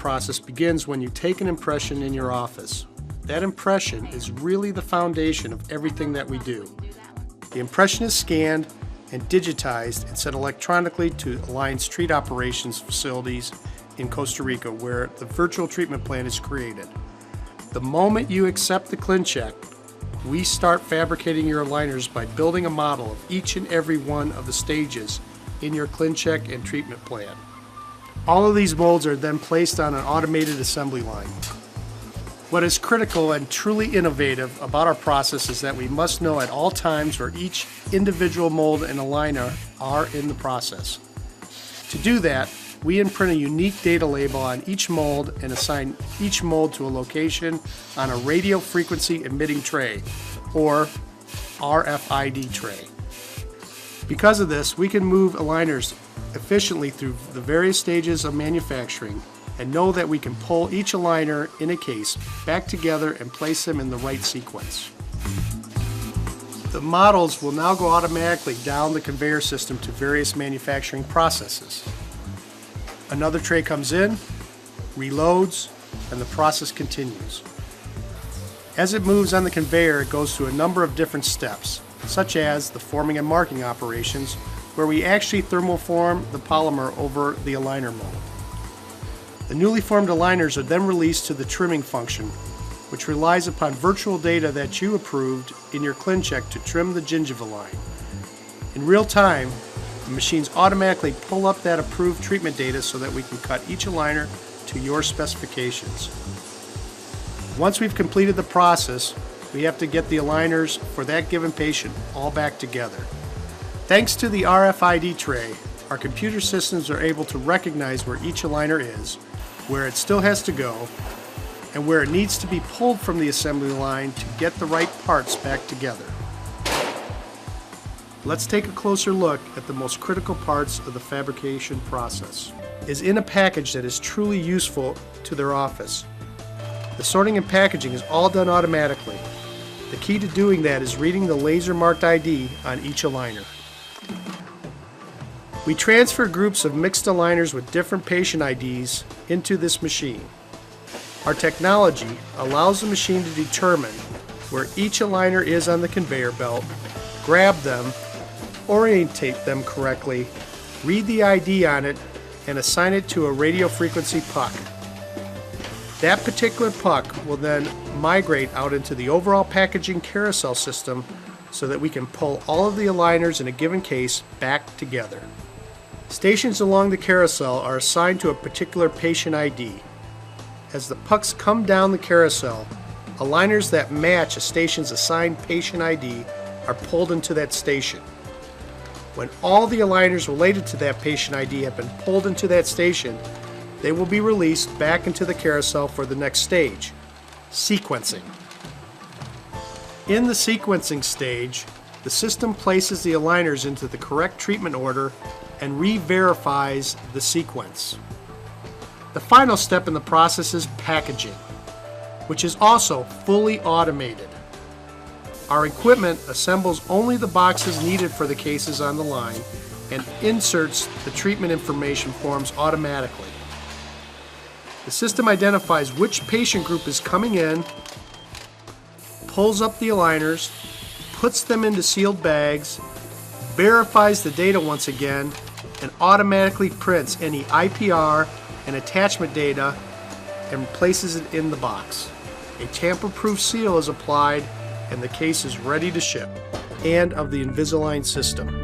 process begins when you take an impression in your office. That impression is really the foundation of everything that we do. The impression is scanned and digitized and sent electronically to Align Street Operations facilities in Costa Rica, where the virtual treatment plan is created. The moment you accept the ClinCheck, we start fabricating your aligners by building a model of each and every one of the stages in your ClinCheck and treatment plan. All of these molds are then placed on an automated assembly line. What is critical and truly innovative about our process is that we must know at all times where each individual mold and aligner are in the process. To do that, we imprint a unique data label on each mold and assign each mold to a location on a radio frequency emitting tray, or RFID tray. Because of this, we can move aligners efficiently through the various stages of manufacturing and know that we can pull each aligner in a case back together and place them in the right sequence. The models will now go automatically down the conveyor system to various manufacturing processes. Another tray comes in, reloads, and the process continues. As it moves on the conveyor, it goes through a number of different steps, such as the forming and marking operations, where we actually thermoform the polymer over the aligner mold. The newly formed aligners are then released to the trimming function, which relies upon virtual data that you approved in your ClinCheck to trim the gingiva line. In real time, the machines automatically pull up that approved treatment data so that we can cut each aligner to your specifications. Once we've completed the process, we have to get the aligners for that given patient all back together. Thanks to the RFID tray, our computer systems are able to recognize where each aligner is, where it still has to go, and where it needs to be pulled from the assembly line to get the right parts back together. Let's take a closer look at the most critical parts of the fabrication process. Is in a package that is truly useful to their office. The sorting and packaging is all done automatically. The key to doing that is reading the laser marked ID on each aligner. We transfer groups of mixed aligners with different patient IDs into this machine. Our technology allows the machine to determine where each aligner is on the conveyor belt, grab them, orientate them correctly, read the ID on it, and assign it to a radio frequency puck. That particular puck will then migrate out into the overall packaging carousel system so that we can pull all of the aligners in a given case back together. Stations along the carousel are assigned to a particular patient ID. As the pucks come down the carousel, aligners that match a station's assigned patient ID are pulled into that station. When all the aligners related to that patient ID have been pulled into that station, they will be released back into the carousel for the next stage, sequencing. In the sequencing stage, the system places the aligners into the correct treatment order and re-verifies the sequence. The final step in the process is packaging, which is also fully automated. Our equipment assembles only the boxes needed for the cases on the line and inserts the treatment information forms automatically. The system identifies which patient group is coming in, pulls up the aligners, puts them into sealed bags, verifies the data once again, and automatically prints any IPR and attachment data and places it in the box. A tamper-proof seal is applied and the case is ready to ship. And of the Invisalign system.